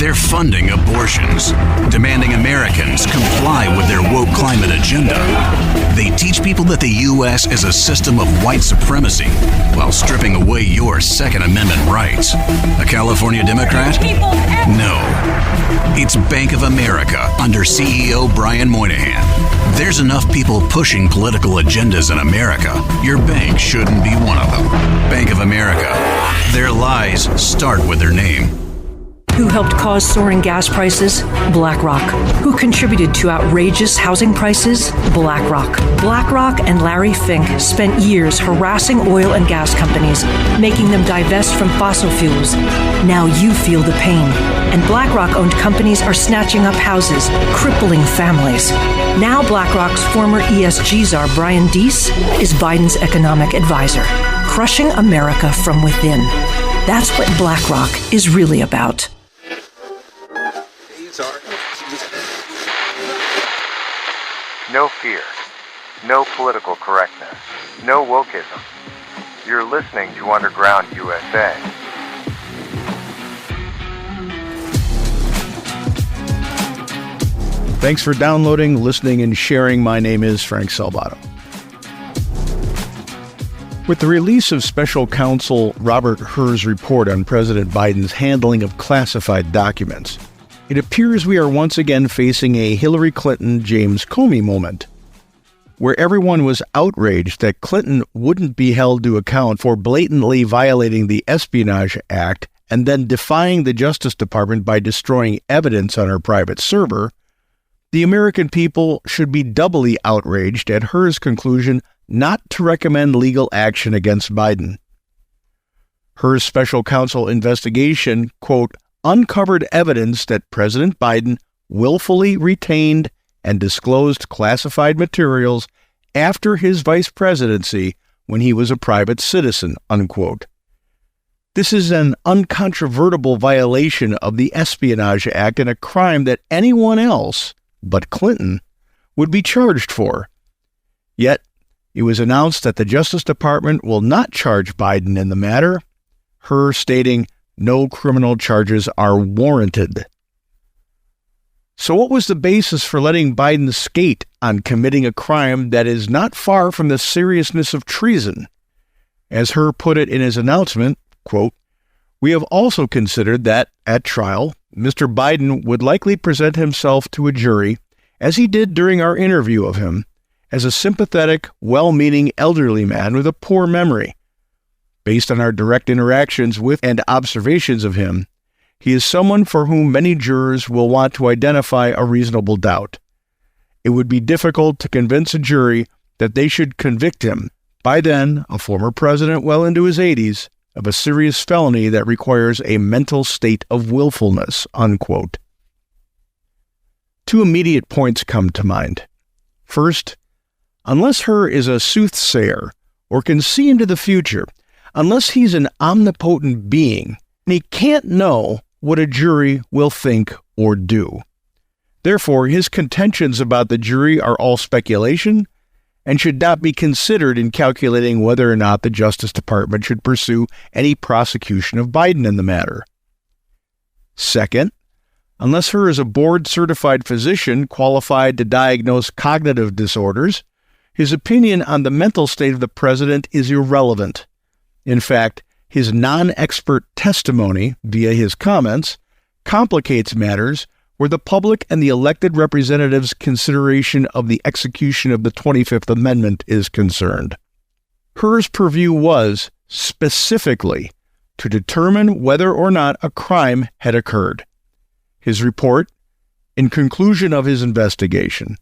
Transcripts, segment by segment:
They're funding abortions, demanding Americans comply with their woke climate agenda. They teach people that the U.S. is a system of white supremacy while stripping away your Second Amendment rights. A California Democrat? No. It's Bank of America under CEO Brian Moynihan. There's enough people pushing political agendas in America. Your bank shouldn't be one of them. Bank of America. Their lies start with their name. Who helped cause soaring gas prices? BlackRock. Who contributed to outrageous housing prices? BlackRock. BlackRock and Larry Fink spent years harassing oil and gas companies, making them divest from fossil fuels. Now you feel the pain. And BlackRock-owned companies are snatching up houses, crippling families. Now BlackRock's former ESG czar, Brian Deese, is Biden's economic advisor, crushing America from within. That's what BlackRock is really about. No fear, no political correctness, no wokeism. You're listening to Underground USA. Thanks for downloading, listening, and sharing. My name is Frank Salvato. With the release of Special Counsel Robert Hur's report on President Biden's handling of classified documents, it appears we are once again facing a Hillary Clinton-James Comey moment, where everyone was outraged that Clinton wouldn't be held to account for blatantly violating the Espionage Act and then defying the Justice Department by destroying evidence on her private server. The American people should be doubly outraged at Hur's conclusion not to recommend legal action against Biden. Hur's special counsel investigation, quote, uncovered evidence that President Biden willfully retained and disclosed classified materials after his vice presidency when he was a private citizen, unquote. This is an uncontrovertible violation of the Espionage Act and a crime that anyone else but Clinton would be charged for. Yet, it was announced that the Justice Department will not charge Biden in the matter, Hur stating no criminal charges are warranted. So what was the basis for letting Biden skate on committing a crime that is not far from the seriousness of treason? As Hur put it in his announcement, quote, we have also considered that, at trial, Mr. Biden would likely present himself to a jury, as he did during our interview of him, as a sympathetic, well-meaning elderly man with a poor memory. Based on our direct interactions with and observations of him, he is someone for whom many jurors will want to identify a reasonable doubt. It would be difficult to convince a jury that they should convict him, by then a former president well into his 80s, of a serious felony that requires a mental state of willfulness, unquote. Two immediate points come to mind. First, unless Hur is a soothsayer or can see into the future, unless he's an omnipotent being, he can't know what a jury will think or do. Therefore, his contentions about the jury are all speculation and should not be considered in calculating whether or not the Justice Department should pursue any prosecution of Biden in the matter. Second, unless Hur is a board-certified physician qualified to diagnose cognitive disorders, his opinion on the mental state of the president is irrelevant. In fact, his non-expert testimony, via his comments, complicates matters where the public and the elected representatives' consideration of the execution of the 25th Amendment is concerned. Hur's purview was, specifically, to determine whether or not a crime had occurred. His report, in conclusion of his investigation,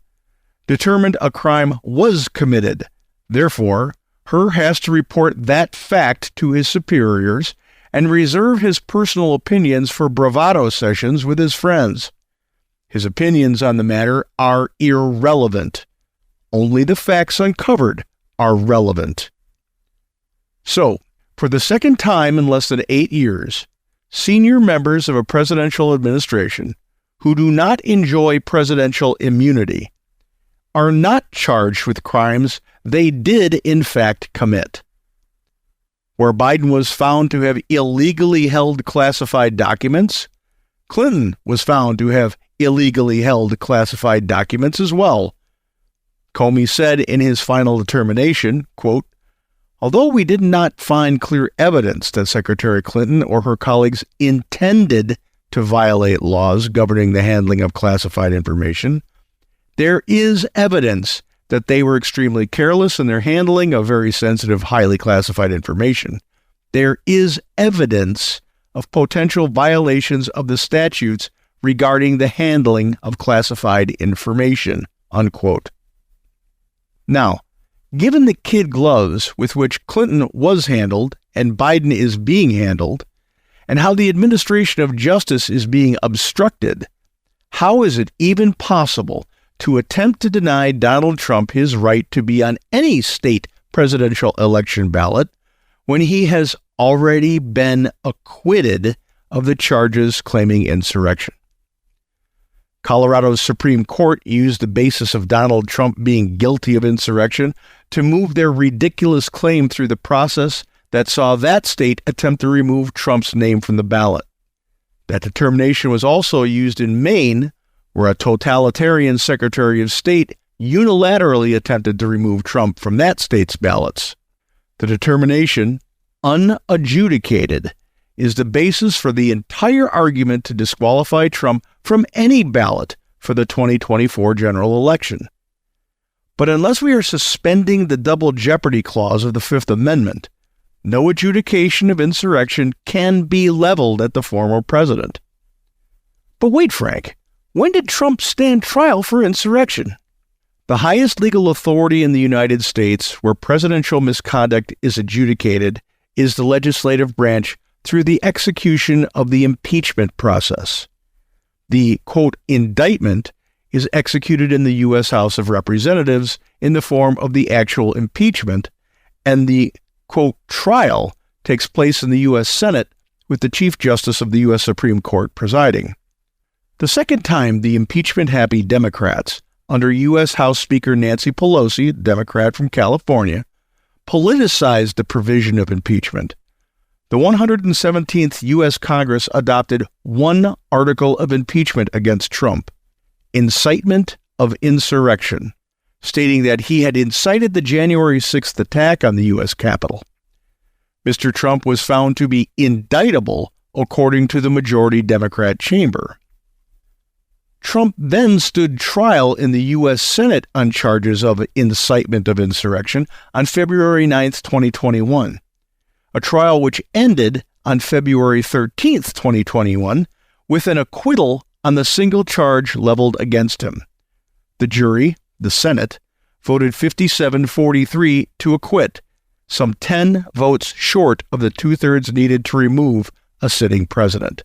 determined a crime was committed. Therefore, Hur has to report that fact to his superiors and reserve his personal opinions for bravado sessions with his friends. His opinions on the matter are irrelevant. Only the facts uncovered are relevant. So, for the second time in less than 8 years, senior members of a presidential administration who do not enjoy presidential immunity are not charged with crimes they did in fact commit. Where Biden was found to have illegally held classified documents, Clinton was found to have illegally held classified documents as well. Comey said in his final determination, quote, "Although we did not find clear evidence that Secretary Clinton or her colleagues intended to violate laws governing the handling of classified information, there is evidence that they were extremely careless in their handling of very sensitive, highly classified information. There is evidence of potential violations of the statutes regarding the handling of classified information," unquote. Now, given the kid gloves with which Clinton was handled and Biden is being handled, and how the administration of justice is being obstructed, how is it even possible to attempt to deny Donald Trump his right to be on any state presidential election ballot when he has already been acquitted of the charges claiming insurrection? Colorado's Supreme Court used the basis of Donald Trump being guilty of insurrection to move their ridiculous claim through the process that saw that state attempt to remove Trump's name from the ballot. That determination was also used in Maine, where a totalitarian Secretary of State unilaterally attempted to remove Trump from that state's ballots. The determination, unadjudicated, is the basis for the entire argument to disqualify Trump from any ballot for the 2024 general election. But unless we are suspending the double jeopardy clause of the Fifth Amendment, no adjudication of insurrection can be leveled at the former president. But wait, Frank, when did Trump stand trial for insurrection? The highest legal authority in the United States where presidential misconduct is adjudicated is the legislative branch through the execution of the impeachment process. The, quote, indictment is executed in the U.S. House of Representatives in the form of the actual impeachment, and the, quote, trial takes place in the U.S. Senate with the Chief Justice of the U.S. Supreme Court presiding. The second time the impeachment-happy Democrats, under U.S. House Speaker Nancy Pelosi, Democrat from California, politicized the provision of impeachment, the 117th U.S. Congress adopted one article of impeachment against Trump, incitement of insurrection, stating that he had incited the January 6th attack on the U.S. Capitol. Mr. Trump was found to be indictable according to the majority Democrat chamber. Trump then stood trial in the U.S. Senate on charges of incitement of insurrection on February 9, 2021, a trial which ended on February 13, 2021, with an acquittal on the single charge leveled against him. The jury, the Senate, voted 57-43 to acquit, some 10 votes short of the two-thirds needed to remove a sitting president.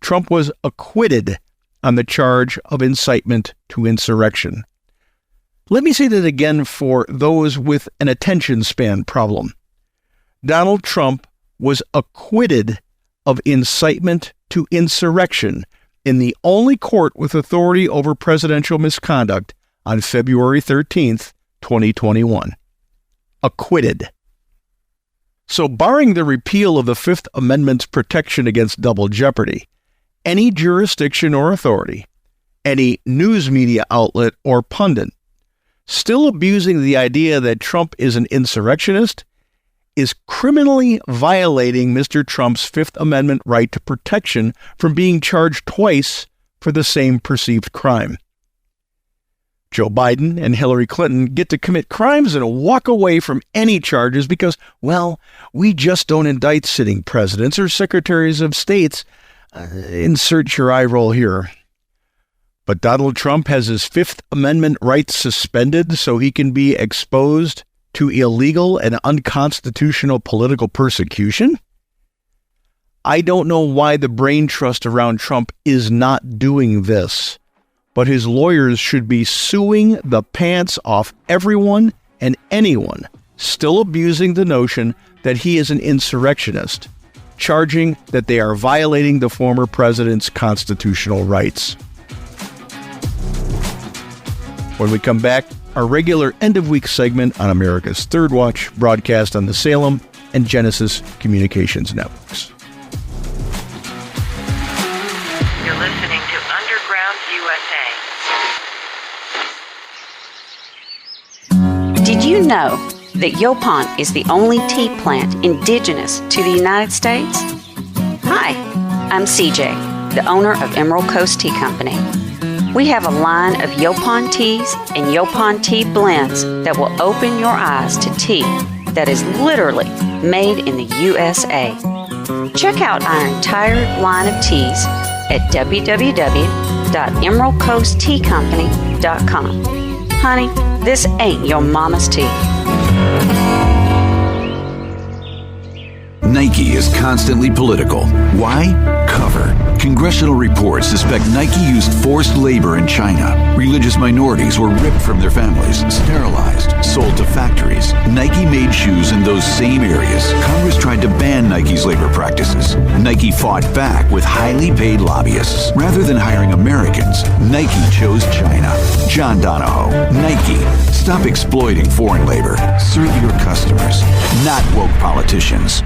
Trump was acquitted on the charge of incitement to insurrection. Let me say that again for those with an attention span problem. Donald Trump was acquitted of incitement to insurrection in the only court with authority over presidential misconduct on February 13th, 2021. Acquitted. So, barring the repeal of the Fifth Amendment's protection against double jeopardy, any jurisdiction or authority, any news media outlet or pundit, still abusing the idea that Trump is an insurrectionist is criminally violating Mr. Trump's Fifth Amendment right to protection from being charged twice for the same perceived crime. Joe Biden and Hillary Clinton get to commit crimes and walk away from any charges because, well, we just don't indict sitting presidents or secretaries of states. Insert your eye roll here. But Donald Trump has his Fifth Amendment rights suspended so he can be exposed to illegal and unconstitutional political persecution? I don't know why the brain trust around Trump is not doing this, but his lawyers should be suing the pants off everyone and anyone still abusing the notion that he is an insurrectionist, charging that they are violating the former president's constitutional rights. When we come back, our regular end-of-week segment on America's Third Watch, broadcast on the Salem and Genesis Communications networks. You're listening to Underground USA. Did you know that Yopon is the only tea plant indigenous to the United States? Hi, I'm CJ, the owner of Emerald Coast Tea Company. We have a line of Yopon teas and Yopon tea blends that will open your eyes to tea that is literally made in the USA. Check out our entire line of teas at www.emeraldcoastteacompany.com. Honey, this ain't your mama's tea. Nike is constantly political. Why? Cover. Congressional reports suspect Nike used forced labor in China. Religious minorities were ripped from their families, sterilized, sold to factories. Nike made shoes in those same areas. Congress tried to ban Nike's labor practices. Nike fought back with highly paid lobbyists. Rather than hiring Americans, Nike chose China. John Donahoe, Nike. Stop exploiting foreign labor. Serve your customers, not woke politicians.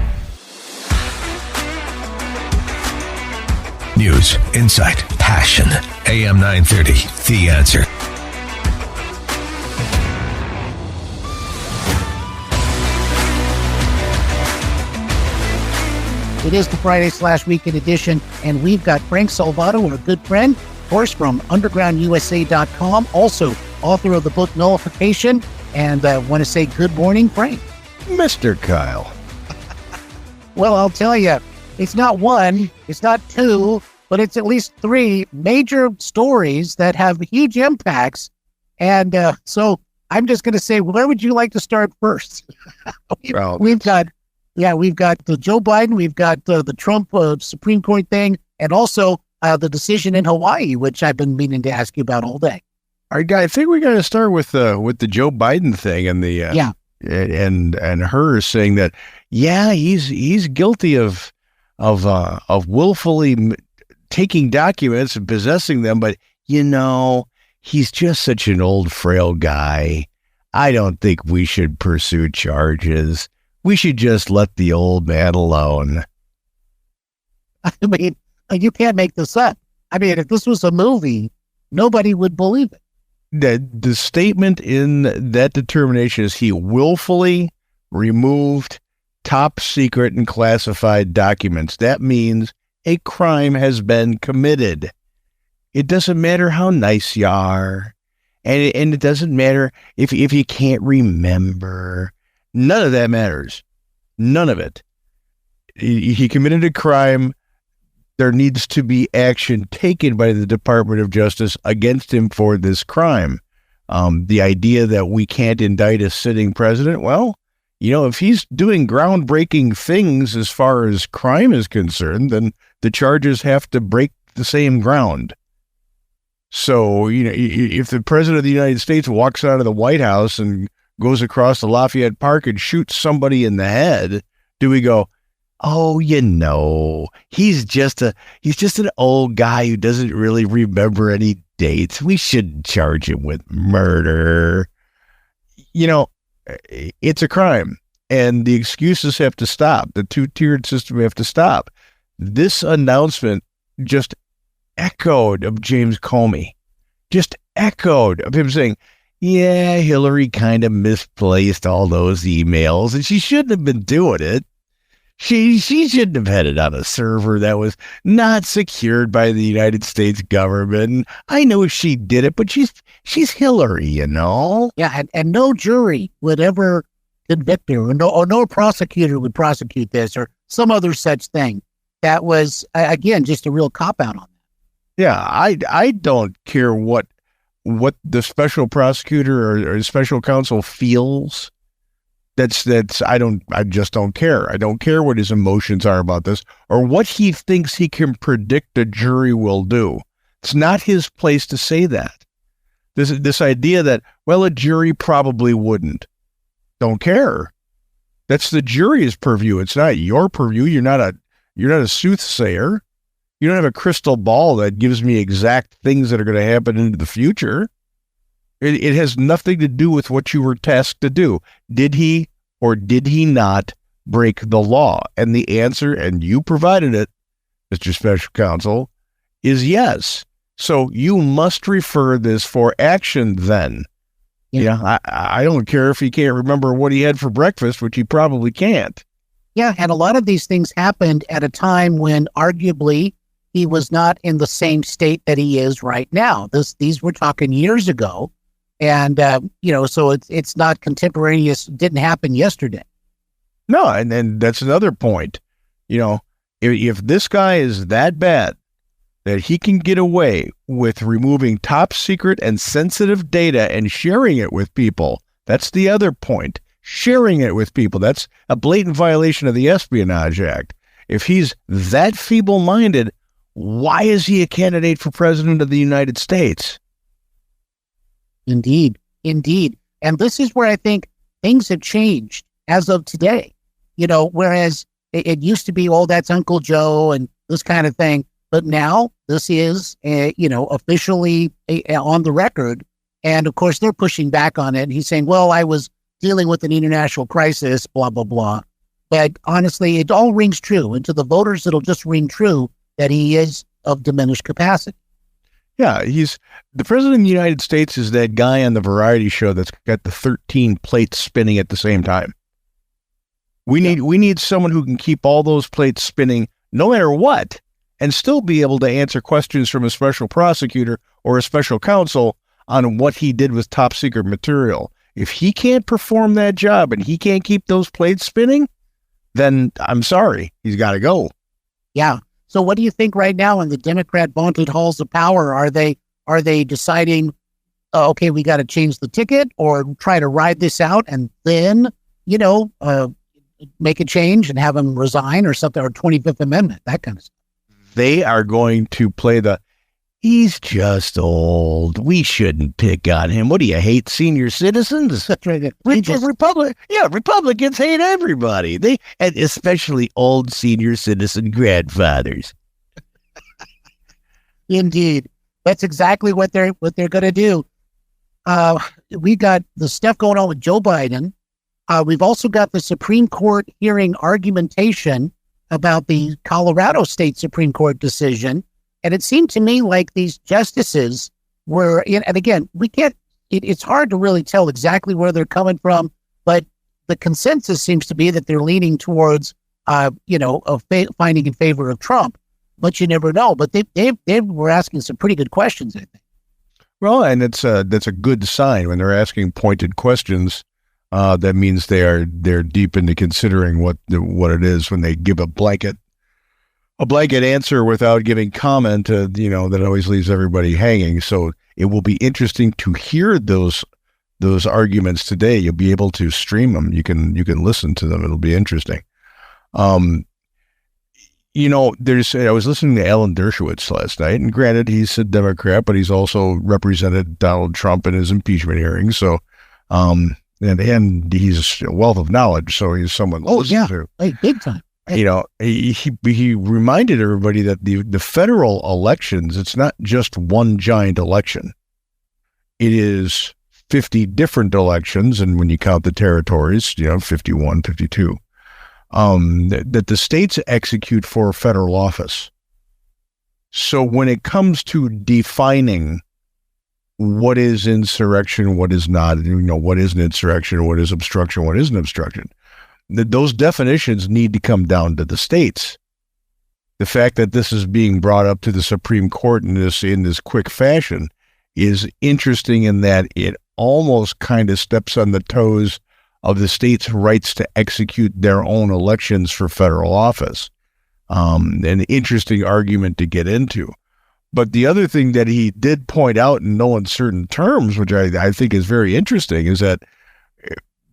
News, insight, passion. AM 930, The Answer. It is the Friday/Weekend edition, and we've got Frank Salvato, our good friend, of course, from undergroundusa.com, also author of the book Nullification, and I want to say good morning, Frank. Mr. Kyle. Well, I'll tell you, it's not one, it's not two, but it's at least three major stories that have huge impacts. And so I'm just going to say, where would you like to start first? We've got the Joe Biden, we've got the Trump Supreme Court thing, and also the decision in Hawaii, which I've been meaning to ask you about all day. All right, guy, I think we got to start with the Joe Biden thing and the and her saying that he's guilty of willfully taking documents and possessing them, but he's just such an old frail guy. I don't think we should pursue charges. We should just let the old man alone. I mean, you can't make this up. I mean, if this was a movie, nobody would believe it. The statement in that determination is he willfully removed top secret and classified documents. That means a crime has been committed. It doesn't matter how nice you are, and it doesn't matter if you can't remember. None of that matters. None of it. He committed a crime. There needs to be action taken by the Department of Justice against him for this crime. The idea that we can't indict a sitting president, well, if he's doing groundbreaking things as far as crime is concerned, then the charges have to break the same ground. So, if the president of the United States walks out of the White House and goes across the Lafayette Park and shoots somebody in the head, do we go, oh, he's just an old guy who doesn't really remember any dates. We shouldn't charge him with murder. It's a crime, and the excuses have to stop. The two-tiered system have to stop. This announcement just echoed of James Comey, just echoed of him saying, yeah, Hillary kind of misplaced all those emails, and she shouldn't have been doing it. She shouldn't have had it on a server that was not secured by the United States government. I know she did it, but she's Hillary, Yeah, and no jury would ever convict her, or no prosecutor would prosecute this, or some other such thing. That was, again, just a real cop-out on that. Yeah, I don't care what the special prosecutor or special counsel feels. I just don't care. I don't care what his emotions are about this or what he thinks he can predict a jury will do. It's not his place to say that. This idea that, well, a jury probably wouldn't. Don't care. That's the jury's purview. It's not your purview. You're not a soothsayer. You don't have a crystal ball that gives me exact things that are going to happen into the future. It has nothing to do with what you were tasked to do. Did he or did he not break the law? And the answer, and you provided it, Mr. Special Counsel, is yes. So you must refer this for action then. Yeah, I don't care if he can't remember what he had for breakfast, which he probably can't. Yeah, and a lot of these things happened at a time when arguably he was not in the same state that he is right now. These we're talking years ago, and so it's not contemporaneous. Didn't happen yesterday. No, and then that's another point. If this guy is that bad that he can get away with removing top secret and sensitive data and sharing it with people, that's the other point. Sharing it with people, that's a blatant violation of the Espionage Act. If he's that feeble-minded, why is he a candidate for president of the United States? Indeed. And this is where I think things have changed as of today. Whereas it used to be, that's Uncle Joe and this kind of thing. But now this is, officially on the record. And of course, they're pushing back on it. And he's saying, well, I was dealing with an international crisis, blah, blah, blah. But honestly, it all rings true. And to the voters, it'll just ring true that he is of diminished capacity. Yeah, the president of the United States is that guy on the variety show that's got the 13 plates spinning at the same time. We need someone who can keep all those plates spinning no matter what and still be able to answer questions from a special prosecutor or a special counsel on what he did with top secret material. If he can't perform that job and he can't keep those plates spinning, then I'm sorry, he's got to go. Yeah. So what do you think right now in the Democrat vaunted halls of power? Are they deciding, okay, we got to change the ticket or try to ride this out and then, make a change and have him resign or something, or 25th Amendment, that kind of stuff? They are going to play he's just old. We shouldn't pick on him. What do you hate, senior citizens? That's right. Republicans hate everybody. And especially old senior citizen grandfathers. Indeed, that's exactly what they're going to do. We got the stuff going on with Joe Biden. We've also got the Supreme Court hearing argumentation about the Colorado State Supreme Court decision. And it seemed to me like these justices were, and again, it's hard to really tell exactly where they're coming from, but the consensus seems to be that they're leaning towards, finding in favor of Trump, but you never know. But they were asking some pretty good questions, I think. Well, and that's a good sign when they're asking pointed questions. That means they're deep into considering what it is. When they give a blanket answer without giving comment, that always leaves everybody hanging. So it will be interesting to hear those arguments today. You'll be able to stream them. You can listen to them. It'll be interesting. I was listening to Alan Dershowitz last night, and granted, he's a Democrat, but he's also represented Donald Trump in his impeachment hearings. So, and he's a wealth of knowledge. So he's someone to listen to. Hey, big time. He reminded everybody that the federal elections, it's not just one giant election. It is 50 different elections. And when you count the territories, 51, 52, that the states execute for federal office. So when it comes to defining what is insurrection, what is not, what is an insurrection, what is obstruction, what isn't obstruction, those definitions need to come down to the states. The fact that this is being brought up to the Supreme Court in this quick fashion is interesting in that it almost kind of steps on the toes of the states' rights to execute their own elections for federal office. An interesting argument to get into. But the other thing that he did point out in no uncertain terms, which I think is very interesting, is that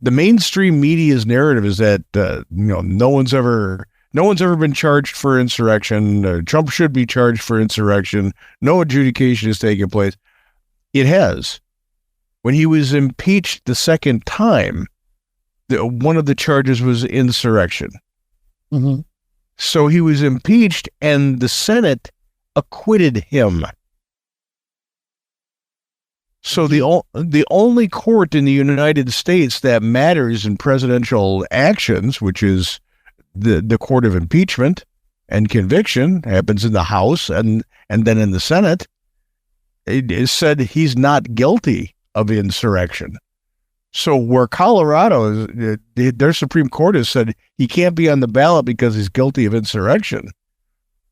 the mainstream media's narrative is that no one's ever been charged for insurrection. Trump should be charged for insurrection. No adjudication has taken place. It has. When he was impeached the second time, one of the charges was insurrection. Mm-hmm. So he was impeached, and the Senate acquitted him. So the only court in the United States that matters in presidential actions, which is the court of impeachment, and conviction happens in the House and then in the Senate, it is said he's not guilty of insurrection. So where Colorado, their Supreme Court has said he can't be on the ballot because he's guilty of insurrection,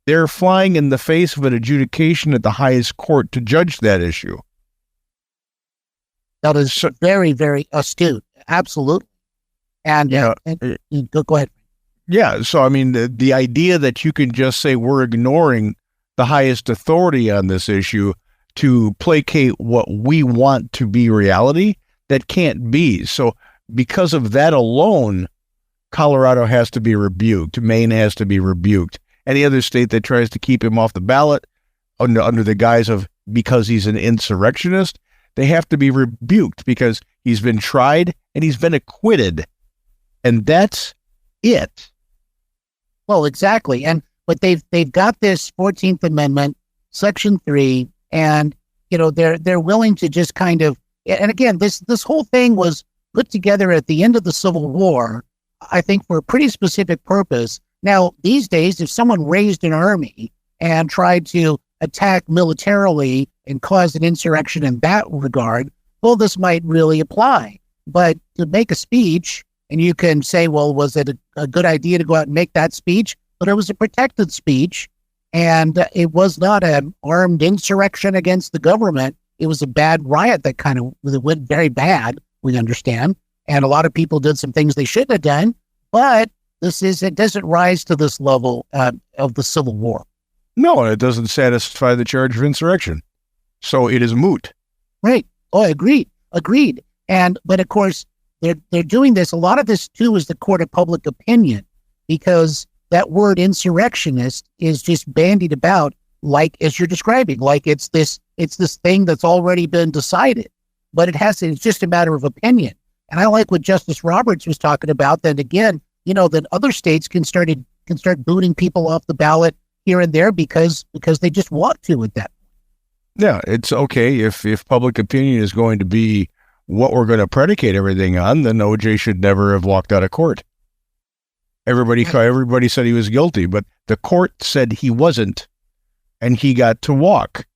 they're flying in the face of an adjudication at the highest court to judge that issue. That is very, very astute. Absolutely. And, go ahead. Yeah. So, I mean, the idea that you can just say we're ignoring the highest authority on this issue to placate what we want to be reality, that can't be. So because of that alone, Colorado has to be rebuked. Maine has to be rebuked. Any other state that tries to keep him off the ballot under the guise of because he's an insurrectionist, they have to be rebuked because he's been tried and he's been acquitted. And that's it. Well, exactly. But they've got this 14th Amendment, Section 3, and they're willing to just kind of, and again, this whole thing was put together at the end of the Civil War, I think, for a pretty specific purpose. Now, these days, if someone raised an army and tried to attack militarily and cause an insurrection in that regard, well, this might really apply. But to make a speech, and you can say, well, was it a good idea to go out and make that speech? But it was a protected speech, and it was not an armed insurrection against the government. It was a bad riot that went very bad, we understand. And a lot of people did some things they shouldn't have done, but it doesn't rise to this level of the Civil War. No, it doesn't satisfy the charge of insurrection. So it is moot. Right. Oh, agreed. But of course, they're doing this. A lot of this too is the court of public opinion, because that word insurrectionist is just bandied about like, as you're describing, like it's this thing that's already been decided, but it's just a matter of opinion. And I like what Justice Roberts was talking about, that again, that other states can start booting people off the ballot here and there because they just want to at that point. Yeah, it's okay if public opinion is going to be what we're going to predicate everything on, then OJ should never have walked out of court. Everybody said he was guilty, but the court said he wasn't, and he got to walk.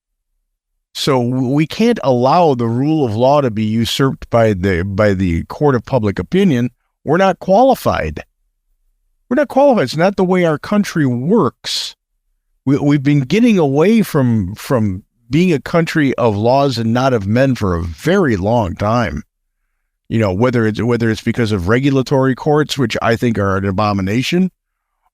So we can't allow the rule of law to be usurped by the court of public opinion. We're not qualified. It's not the way our country works. We've been getting away from being a country of laws and not of men for a very long time. Whether it's because of regulatory courts, which I think are an abomination,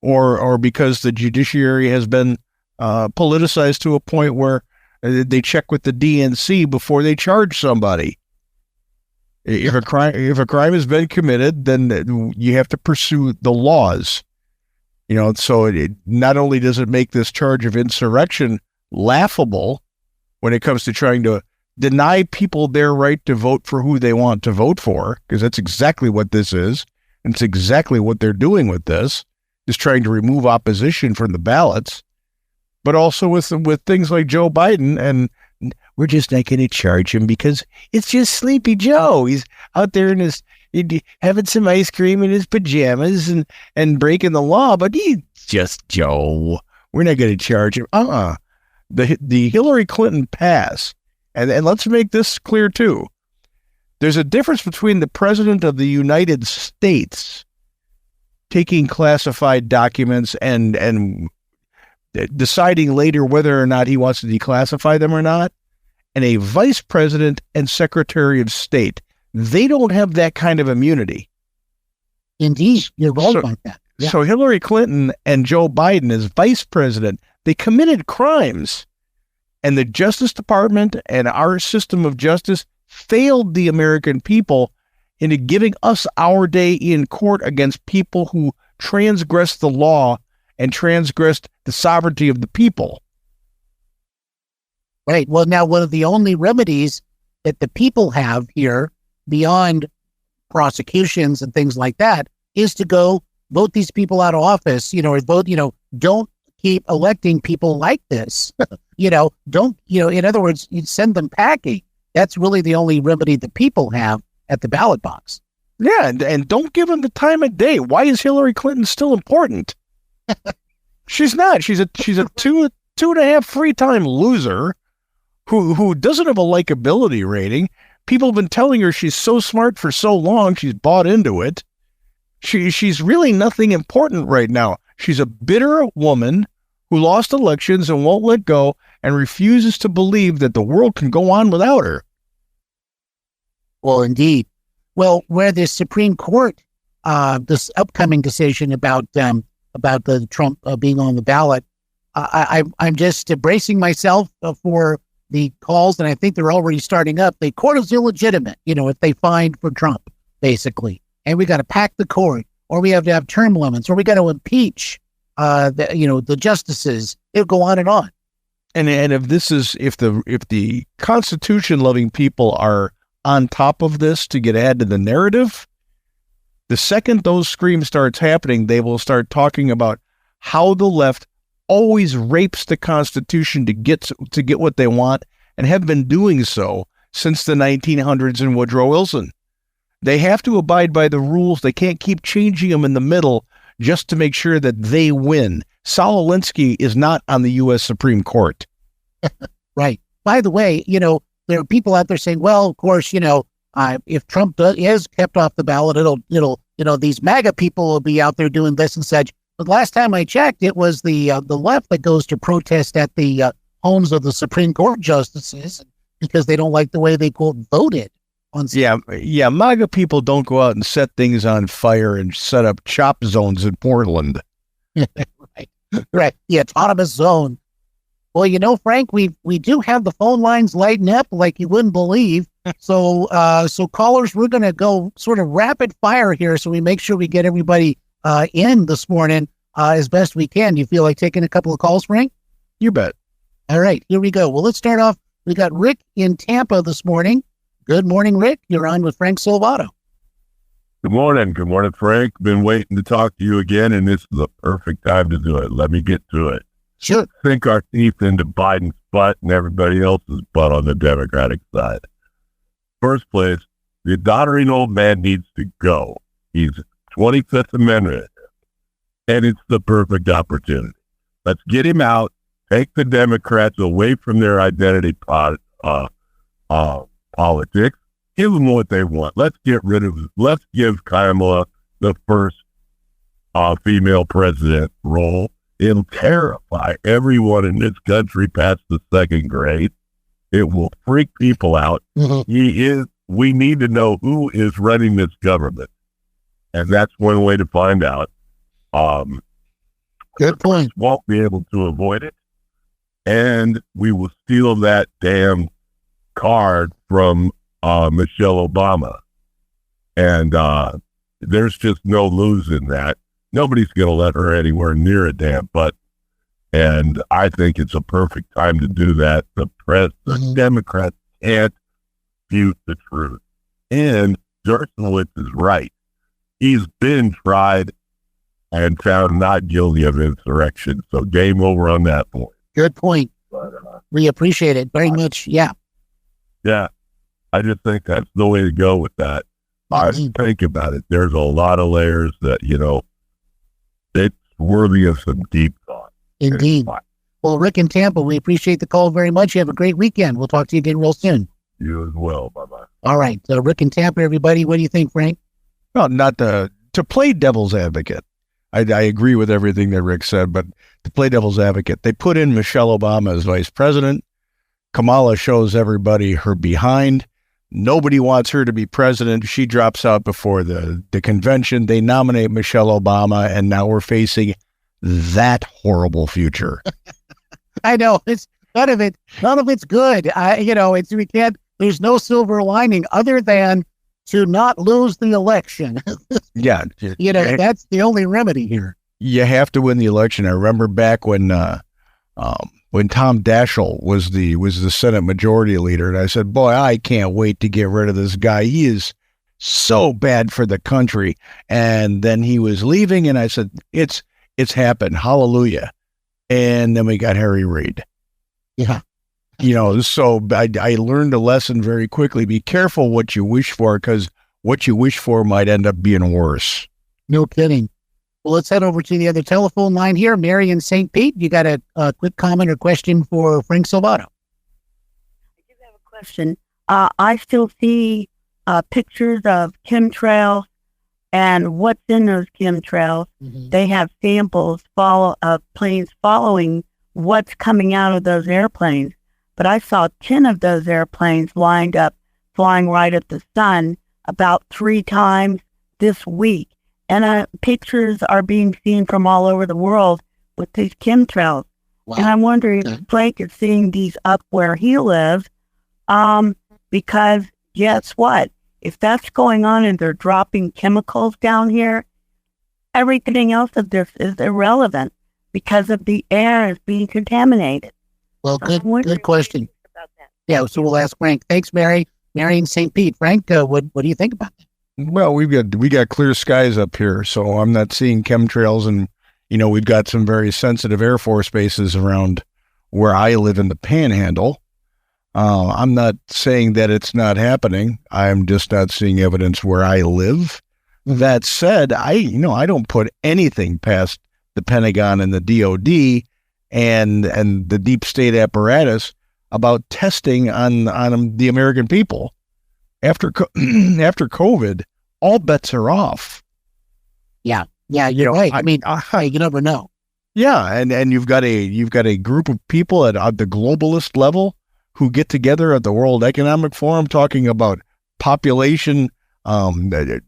or because the judiciary has been politicized to a point where they check with the DNC before they charge somebody. If a crime has been committed, then you have to pursue the laws. So it not only does it make this charge of insurrection laughable when it comes to trying to deny people their right to vote for who they want to vote for, because that's exactly what this is. And it's exactly what they're doing with this, is trying to remove opposition from the ballots, but also with things like Joe Biden. And we're just not going to charge him because it's just Sleepy Joe. He's out there having some ice cream in his pajamas and breaking the law, but he's just Joe. We're not going to charge him. The Hillary Clinton pass. And let's make this clear, too. There's a difference between the President of the United States taking classified documents and deciding later whether or not he wants to declassify them or not, and a Vice President and Secretary of State. They don't have that kind of immunity. Indeed, you're right about that. Yeah. So Hillary Clinton and Joe Biden as Vice President, they committed crimes. And the Justice Department and our system of justice failed the American people into giving us our day in court against people who transgressed the law and transgressed the sovereignty of the people. Right. Well, now, one of the only remedies that the people have here, beyond prosecutions and things like that, is to go vote these people out of office, or vote, don't keep electing people like this. Don't, in other words, you send them packing. That's really the only remedy the people have at the ballot box. Yeah, and don't give them the time of day. Why is Hillary Clinton still important? She's not. She's a two and a half three-time loser who doesn't have a likability rating. People have been telling her she's so smart for so long. She's bought into it. She's really nothing important right now. She's a bitter woman who lost elections and won't let go and refuses to believe that the world can go on without her. Well, indeed. Well, where the Supreme Court, this upcoming decision about the Trump being on the ballot, I'm just bracing myself for the calls, and I think they're already starting up. The court is illegitimate, if they find for Trump, basically. And we got to pack the court, or we have to have term limits, or we got to impeach the justices. It'll go on and on. And if the Constitution-loving people are on top of this to get added to the narrative, the second those screams starts happening, they will start talking about how the left always rapes the Constitution to get what they want, and have been doing so since the 1900s and Woodrow Wilson. They have to abide by the rules. They can't keep changing them in the middle just to make sure that they win. Saul Alinsky is not on the U.S. Supreme Court. Right. By the way, there are people out there saying, well, of course, if Trump is kept off the ballot, it'll these MAGA people will be out there doing this and such. But last time I checked, it was the left that goes to protest at the homes of the Supreme Court justices because they don't like the way they, quote, voted on. Yeah. MAGA people don't go out and set things on fire and set up chop zones in Portland. Right. The autonomous zone. Well, Frank, we do have the phone lines lighting up like you wouldn't believe. So callers, we're going to go sort of rapid fire here, so we make sure we get everybody in this morning as best we can. Do you feel like taking a couple of calls, Frank? You bet. All right, here we go. Well, let's start off. We got Rick in Tampa this morning. Good morning, Rick. You're on with Frank Silvato. Good morning. Good morning, Frank. Been waiting to talk to you again, and this is the perfect time to do it. Let me get to it. Sure. Sink our teeth into Biden's butt and everybody else's butt on the Democratic side. First place, the doddering old man needs to go. He's 25th Amendment, and it's the perfect opportunity. Let's get him out, take the Democrats away from their identity politics, give them what they want. Let's give Kamala the first female president role. It'll terrify everyone in this country past the second grade. It will freak people out. Mm-hmm. We need to know who is running this government. And that's one way to find out. Good point. Won't be able to avoid it. And we will steal that damn card from Michelle Obama. And there's just no losing that. Nobody's going to let her anywhere near a damn butt. And I think it's a perfect time to do that. The Democrats can't dispute the truth. And Dershowitz is right. He's been tried and found not guilty of insurrection. So game over on that point. Good point. But, we appreciate it very much. Yeah. Yeah. I just think that's the way to go with that. I think about it. There's a lot of layers that, it's worthy of some deep thought. Indeed. Well, Rick in Tampa, we appreciate the call very much. You have a great weekend. We'll talk to you again real soon. You as well. Bye-bye. All right. So Rick in Tampa, everybody, what do you think, Frank? Well, not to play devil's advocate. I agree with everything that Rick said, but to play devil's advocate, they put in Michelle Obama as vice president. Kamala shows everybody her behind. Nobody wants her to be president. She drops out before the convention. They nominate Michelle Obama, and now we're facing that horrible future. I know it's none of it's good. There's no silver lining other than to not lose the election. Yeah. That's the only remedy here. You have to win the election. I remember back when Tom Daschle was the Senate Majority Leader, and I said, boy, I can't wait to get rid of this guy. He is so bad for the country. And then he was leaving, and I said, it's happened. Hallelujah. And then we got Harry Reid. Yeah. So I learned a lesson very quickly. Be careful what you wish for, because what you wish for might end up being worse. No kidding. Well, let's head over to the other telephone line here. Mary in St. Pete, you got a quick comment or question for Frank Salvato? I do have a question. I still see pictures of chemtrails and what's in those chemtrails. Mm-hmm. They have samples of planes following what's coming out of those airplanes. But I saw 10 of those airplanes lined up, flying right at the sun about 3 times this week. And pictures are being seen from all over the world with these chemtrails. Wow. And I'm wondering if Frank is seeing these up where he lives, because guess what? If that's going on and they're dropping chemicals down here, everything else of this is irrelevant because of the air is being contaminated. Well, good question. Yeah, so we'll ask Frank. Thanks, Mary. Mary in St. Pete. Frank, what do you think about that? Well, we got clear skies up here, so I'm not seeing chemtrails, and we've got some very sensitive Air Force bases around where I live in the Panhandle. I'm not saying that it's not happening. I'm just not seeing evidence where I live. That said, I don't put anything past the Pentagon and the DOD and the deep state apparatus about testing on the American people. After COVID, all bets are off. Yeah, you're right. I mean, you never know. Yeah, and you've got a group of people at the globalist level who get together at the World Economic Forum talking about population, purposely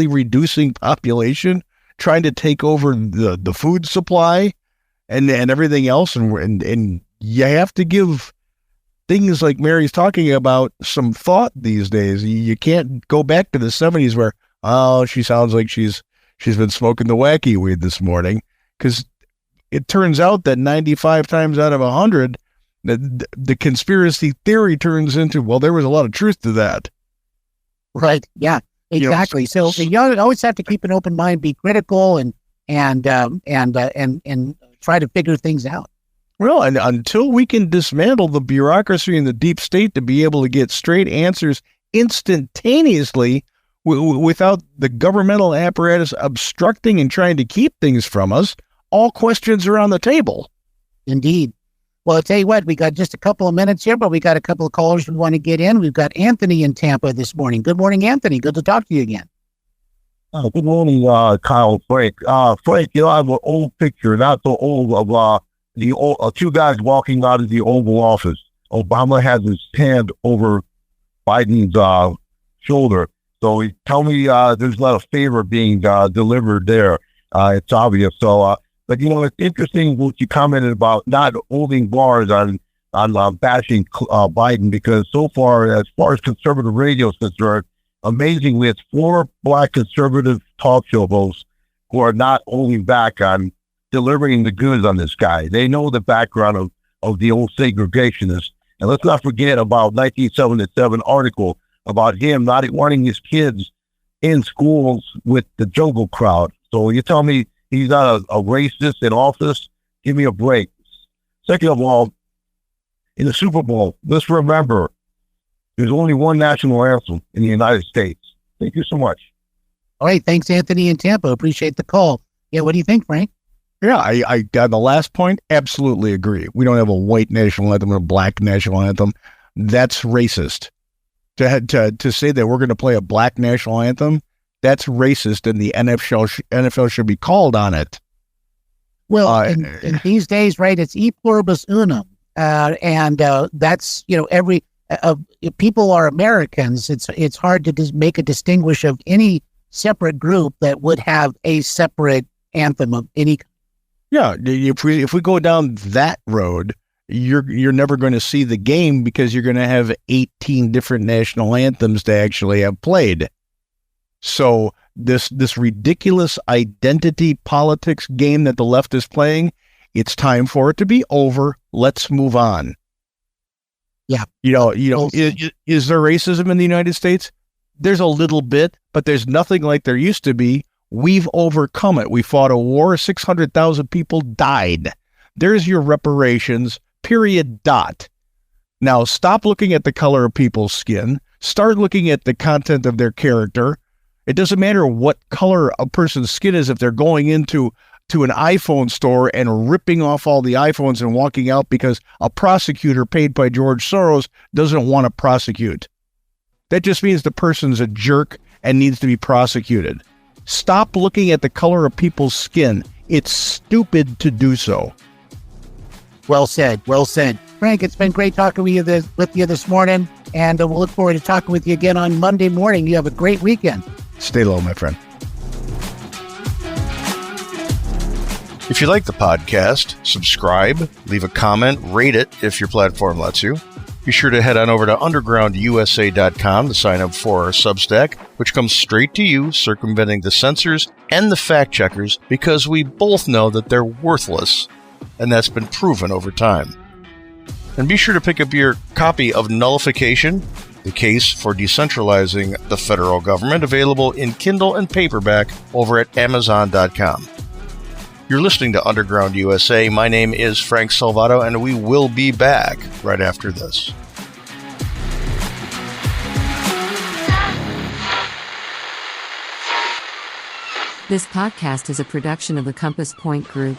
reducing population, trying to take over the food supply and everything else, and you have to give things like Mary's talking about some thought these days. You can't go back to the 70s where, she sounds like she's been smoking the wacky weed this morning, because it turns out that 95 times out of 100, the conspiracy theory turns into, well, there was a lot of truth to that. Right. Yeah, exactly. So you always have to keep an open mind, be critical, and try to figure things out. Well, and until we can dismantle the bureaucracy in the deep state to be able to get straight answers instantaneously without the governmental apparatus obstructing and trying to keep things from us, all questions are on the table. Indeed. Well, I'll tell you what, we got just a couple of minutes here, but we got a couple of callers we want to get in. We've got Anthony in Tampa this morning. Good morning, Anthony. Good to talk to you again. Good morning, Kyle, Frank. Frank, I have an old picture, not so old, of the 2 guys walking out of the Oval Office. Obama has his hand over Biden's shoulder. So tell me there's not a favor being delivered there. It's obvious. So, but it's interesting what you commented about not holding bars on bashing Biden, because so far as conservative radio is concerned, amazingly, it's 4 black conservative talk show hosts who are not holding back on delivering the goods on this guy. They know the background of the old segregationists. And let's not forget about 1977 article about him not wanting his kids in schools with the jungle crowd. So you tell me he's not a racist in office? Give me a break. Second of all, in the Super Bowl, let's remember there's only one national anthem in the United States. Thank you so much. All right. Thanks, Anthony in Tampa. Appreciate the call. Yeah. What do you think, Frank? Yeah, I on the last point, absolutely agree. We don't have a white national anthem or a black national anthem. That's racist. To say that we're going to play a black national anthem, that's racist, and the NFL should be called on it. Well, in these days, right, it's e pluribus unum, and that's every if people are Americans. It's hard to make a distinguish of any separate group that would have a separate anthem of any kind. Yeah, if we go down that road, you're never going to see the game, because you're going to have 18 different national anthems to actually have played. So this ridiculous identity politics game that the left is playing, it's time for it to be over. Let's move on. Yeah. Is there racism in the United States? There's a little bit, but there's nothing like there used to be. We've overcome it. We fought a war. 600,000 people died. There's your reparations, period, dot. Now, stop looking at the color of people's skin. Start looking at the content of their character. It doesn't matter what color a person's skin is if they're going into an iPhone store and ripping off all the iPhones and walking out because a prosecutor paid by George Soros doesn't want to prosecute. That just means the person's a jerk and needs to be prosecuted. Stop looking at the color of people's skin. It's stupid to do so. Well said. Well said. Frank, it's been great talking with you this morning, and we'll look forward to talking with you again on Monday morning. You have a great weekend. Stay low, my friend. If you like the podcast, subscribe, leave a comment, rate it if your platform lets you. Be sure to head on over to undergroundusa.com to sign up for our Substack, which comes straight to you, circumventing the censors and the fact checkers, because we both know that they're worthless, and that's been proven over time. And be sure to pick up your copy of Nullification, the Case for Decentralizing the Federal Government, available in Kindle and paperback over at Amazon.com. You're listening to Underground USA. My name is Frank Salvato, and we will be back right after this. This podcast is a production of the Compass Point Group.